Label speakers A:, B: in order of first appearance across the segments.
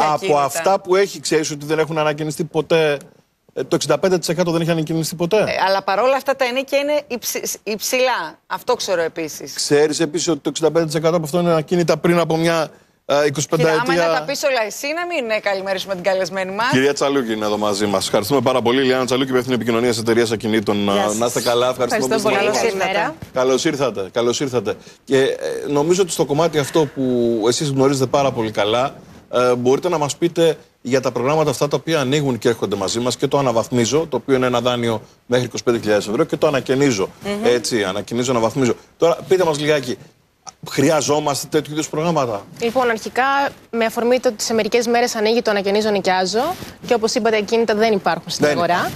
A: Από αυτά που έχει, ξέρεις ότι δεν έχουν ανακοινιστεί ποτέ. Το 65% δεν έχει ανακοινιστεί ποτέ.
B: Αλλά παρόλα αυτά τα ενίκια είναι υψηλά. Αυτό ξέρω επίσης.
A: Ξέρεις επίσης ότι το 65% από αυτό είναι ακίνητα πριν από μια 25 ετία.
B: Άμα να τα πεις όλα εσύ, να μην καλημερίσουμε την καλεσμένη μας.
A: Κυρία Τσαλούκη είναι εδώ μαζί μας. Ευχαριστούμε πάρα πολύ. Λιάννα Τσαλούκη, υπεύθυνη επικοινωνίας εταιρείας ακινήτων. Να είστε καλά. Ευχαριστούμε πολύ. Καλώς ήρθατε. Και νομίζω ότι στο κομμάτι αυτό που εσείς γνωρίζετε πάρα πολύ καλά, μπορείτε να μας πείτε για τα προγράμματα αυτά τα οποία ανοίγουν και έρχονται μαζί μας, και το αναβαθμίζω, το οποίο είναι ένα δάνειο μέχρι 25.000 ευρώ, και το ανακαινίζω. Έτσι, ανακαινίζω, αναβαθμίζω. Τώρα πείτε μας λιγάκι, χρειαζόμαστε τέτοιου είδους προγράμματα?
C: Λοιπόν, αρχικά με αφορμή το ότι σε μερικές μέρες ανοίγει το ανακαινίζω νοικιάζω, και όπως είπατε, ακίνητα δεν υπάρχουν στην αγορά.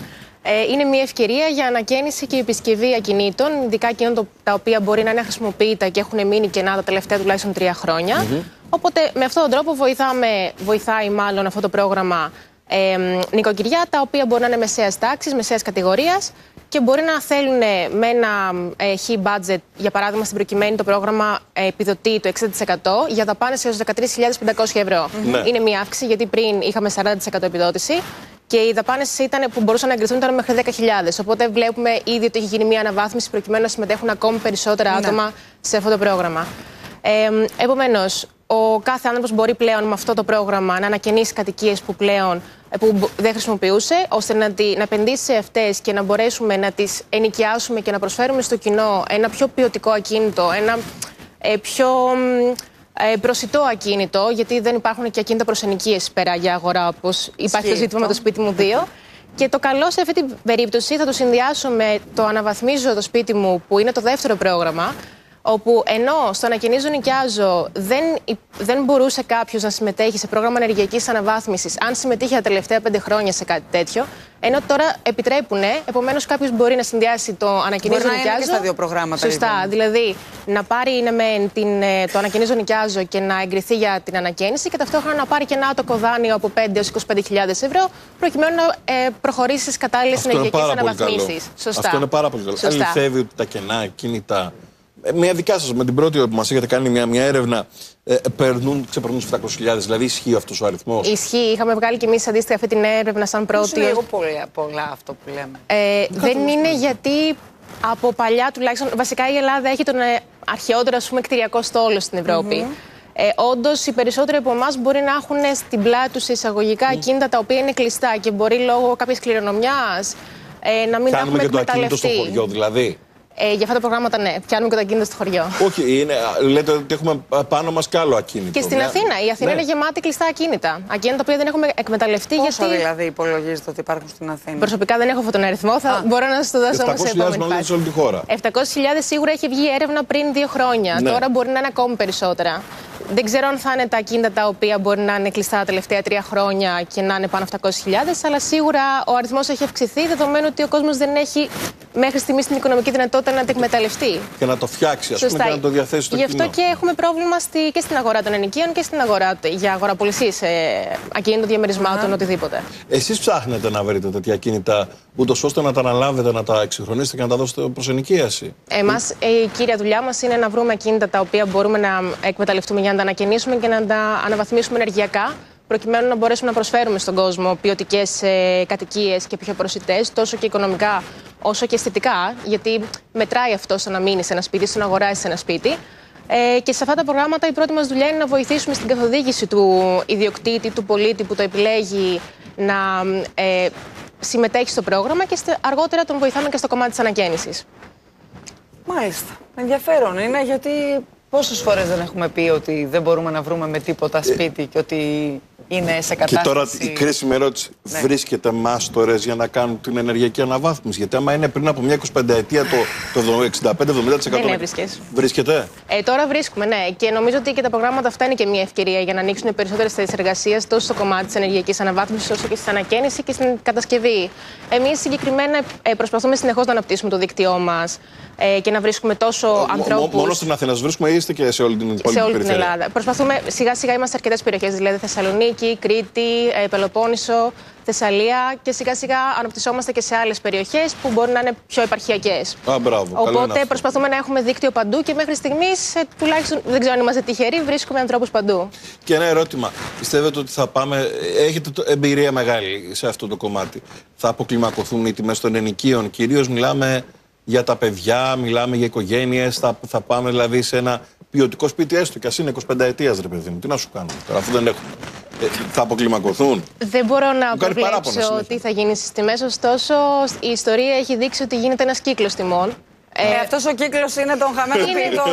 C: Είναι μια ευκαιρία για ανακαίνιση και επισκευή ακινήτων, ειδικά ακινήτων τα οποία μπορεί να είναι αχρησιμοποιητά και έχουν μείνει κενά τα τελευταία τουλάχιστον 3 χρόνια. Οπότε με αυτόν τον τρόπο βοηθάει μάλλον αυτό το πρόγραμμα νοικοκυριά τα οποία μπορεί να είναι μεσαίας τάξης, μεσαίας κατηγορίας, και μπορεί να θέλουν με ένα high budget, για παράδειγμα στην προκειμένη το πρόγραμμα επιδοτεί το 60% για δαπάνες έως 13.500 ευρώ. Είναι μια αύξηση, γιατί πριν είχαμε 40% επιδότηση και οι δαπάνες που μπορούσαν να εγκριθούν ήταν μέχρι 10.000. Οπότε βλέπουμε ήδη ότι έχει γίνει μια αναβάθμιση προκειμένου να συμμετέχουν ακόμη περισσότερα άτομα σε αυτό το πρόγραμμα. Επομένως, ο κάθε άνθρωπος μπορεί πλέον με αυτό το πρόγραμμα να ανακαινήσει κατοικίες που πλέον δεν χρησιμοποιούσε, ώστε να επενδύσει σε αυτές και να μπορέσουμε να τις ενοικιάσουμε και να προσφέρουμε στο κοινό ένα πιο ποιοτικό ακίνητο, ένα πιο προσιτό ακίνητο, γιατί δεν υπάρχουν και ακίνητα προς ενοικίες πέρα για αγορά, όπως υπάρχει το ζήτημα με το σπίτι μου 2. Και το καλό σε αυτή την περίπτωση θα το συνδυάσω με το αναβαθμίζω το σπίτι μου, που είναι το δεύτερο πρόγραμμα, όπου ενώ στο ανακαινίζω νοικιάζω δεν μπορούσε κάποιος να συμμετέχει σε πρόγραμμα ενεργειακής αναβάθμισης αν συμμετείχε τα τελευταία 5 χρόνια σε κάτι τέτοιο, ενώ τώρα επιτρέπουν, επομένως κάποιος μπορεί να συνδυάσει το ανακαινίζω νοικιάζω.
B: Μπορεί να είναι και στα δύο προγράμματα.
C: Σωστά,
B: λοιπόν.
C: Δηλαδή να πάρει το ανακαινίζω νοικιάζω και να εγκριθεί για την ανακαίνιση, και ταυτόχρονα να πάρει και ένα άτοκο δάνειο από 5 έως 25.000 ευρώ, προκειμένου να προχωρήσει στις κατάλληλες ενεργειακές αναβαθμίσεις.
A: Αυτό είναι πάρα πολύ καλό. Αληθεύει ότι τα κενά ακίνητα, μια δικά σας, με την πρώτη που μας είχατε κάνει μια έρευνα, ξεπερνούν τους 700.000, δηλαδή ισχύει αυτός ο αριθμός?
C: Ισχύει, είχαμε βγάλει και εμείς αντίστοιχα αυτή την έρευνα σαν πρώτη.
B: Είναι λίγο πολλά αυτό που λέμε.
C: Δεν είναι, γιατί από παλιά τουλάχιστον, βασικά η Ελλάδα έχει τον αρχαιότερο κτηριακό στόλο στην Ευρώπη. Όντως, οι περισσότεροι από εμάς μπορεί να έχουν στην πλάτη τους εισαγωγικά ακίνητα τα οποία είναι κλειστά και μπορεί λόγω κάποιας κληρονομιάς να μην τα έχουμε εκμεταλλευτεί.
A: Κάνουμε και το ακίνητο στο χωριό, δηλαδή?
C: Για αυτά τα προγράμματα, ναι. Πιάνουμε και το ακίνητο στο χωριό.
A: Όχι, λέτε ότι έχουμε πάνω μας κι άλλο ακίνητο.
C: Και στην Αθήνα. Η Αθήνα είναι γεμάτη κλειστά ακίνητα. Ακίνητα τα οποία δεν έχουμε εκμεταλλευτεί.
B: Πόσο δηλαδή υπολογίζετε ότι υπάρχουν στην Αθήνα?
C: Προσωπικά δεν έχω αυτόν τον αριθμό. Μπορώ να σας το δώσω όμως σε επόμενη φάση. 700.000
A: σε όλη τη χώρα.
C: 700.000 σίγουρα έχει βγει έρευνα πριν 2 χρόνια. Τώρα μπορεί να είναι ακόμη περισσότερα. Δεν ξέρω αν θα είναι τα ακίνητα τα οποία μπορεί να είναι κλειστά τα τελευταία 3 χρόνια και να είναι πάνω 700.000, αλλά σίγουρα ο αριθμός έχει αυξηθεί, δεδομένου ότι ο κόσμος δεν έχει μέχρι στιγμής την οικονομική δυνατότητα να τα εκμεταλλευτεί. Και
A: να το φτιάξει, ας πούμε, και να το διαθέσει στο κοινό.
C: Γι' αυτό και έχουμε πρόβλημα και στην αγορά των ενοικίων και στην αγορά για αγοραπολισίες ακίνητων διαμερισμάτων, οτιδήποτε.
A: Εσείς ψάχνετε να βρείτε τέτοια ακίνητα, ούτως ώστε να τα αναλάβετε, να τα εξυγχρονίσετε και να τα δώσετε προς ενοικίαση?
C: Η κύρια δουλειά μας είναι να βρούμε ακίνητα τα οποία μπορούμε να εκμεταλλευτούμε για να τα ανακαινήσουμε και να τα αναβαθμίσουμε ενεργειακά, προκειμένου να μπορέσουμε να προσφέρουμε στον κόσμο ποιοτικές κατοικίες και πιο προσιτές, τόσο και οικονομικά όσο και αισθητικά, γιατί μετράει αυτό στο να μείνει σε ένα σπίτι, στο να αγοράσει ένα σπίτι. Και σε αυτά τα προγράμματα η πρώτη μας δουλειά είναι να βοηθήσουμε στην καθοδήγηση του ιδιοκτήτη, του πολίτη που το επιλέγει να συμμετέχει στο πρόγραμμα, και αργότερα τον βοηθάμε και στο κομμάτι της ανακαίνισης.
B: Μάλιστα. Ενδιαφέρον είναι, γιατί πόσες φορές δεν έχουμε πει ότι δεν μπορούμε να βρούμε με τίποτα σπίτι και ότι είναι σε κατάσταση.
A: Και τώρα η κρίσιμη ερώτηση, βρίσκεται μάστορες για να κάνουν την ενεργειακή αναβάθμιση? Γιατί άμα είναι πριν από μια 25 ετία το 65-70%.
C: Δεν έβρισκες.
A: Βρίσκεται.
C: Τώρα βρίσκουμε, ναι. Και νομίζω ότι και τα προγράμματα αυτά είναι και μια ευκαιρία για να ανοίξουν περισσότερες θέσεις εργασίας, τόσο στο κομμάτι της ενεργειακής αναβάθμισης, όσο και στην ανακαίνιση και στην κατασκευή. Εμείς συγκεκριμένα προσπαθούμε συνεχώς να αναπτύσσουμε το δίκτυό μας και να βρίσκουμε τόσο ανθρώπους.
A: Μόνο στην Αθήνα βρίσκουμε ή είστε και σε όλη την υπόλοιπη
C: περιφέρεια?
A: Σε όλη την
C: Ελλάδα. Προσπαθούμε, σιγά σιγά είμαστε σε αρκετές περιοχές, δηλαδή Θεσσαλονίκη, Κρήτη, Πελοπόννησο. Θεσσαλία και σιγά σιγά αναπτυσσόμαστε και σε άλλες περιοχές που μπορούν να είναι πιο επαρχιακές.
A: Οπότε
C: προσπαθούμε να έχουμε δίκτυο παντού και μέχρι στιγμής, τουλάχιστον δεν ξέρω αν είμαστε τυχεροί, βρίσκουμε ανθρώπους παντού.
A: Και ένα ερώτημα. Πιστεύετε ότι θα πάμε, έχετε εμπειρία μεγάλη σε αυτό το κομμάτι, θα αποκλιμακωθούν οι τιμές των ενοικίων? Κυρίως μιλάμε για τα παιδιά, μιλάμε για οικογένειες, θα πάμε δηλαδή σε ένα ποιοτικό σπίτι, έστω κι ας είναι 25 ετίας, ρε παιδί μου. Τι να σου κάνουμε τώρα, αφού δεν έχουμε. Θα αποκλιμακωθούν?
C: Δεν μπορώ να προβλέψω τι θα γίνει στις τιμές, ωστόσο η ιστορία έχει δείξει ότι γίνεται ένας κύκλος τιμών.
B: Αυτός ο κύκλος είναι των χαμένων ποιητών.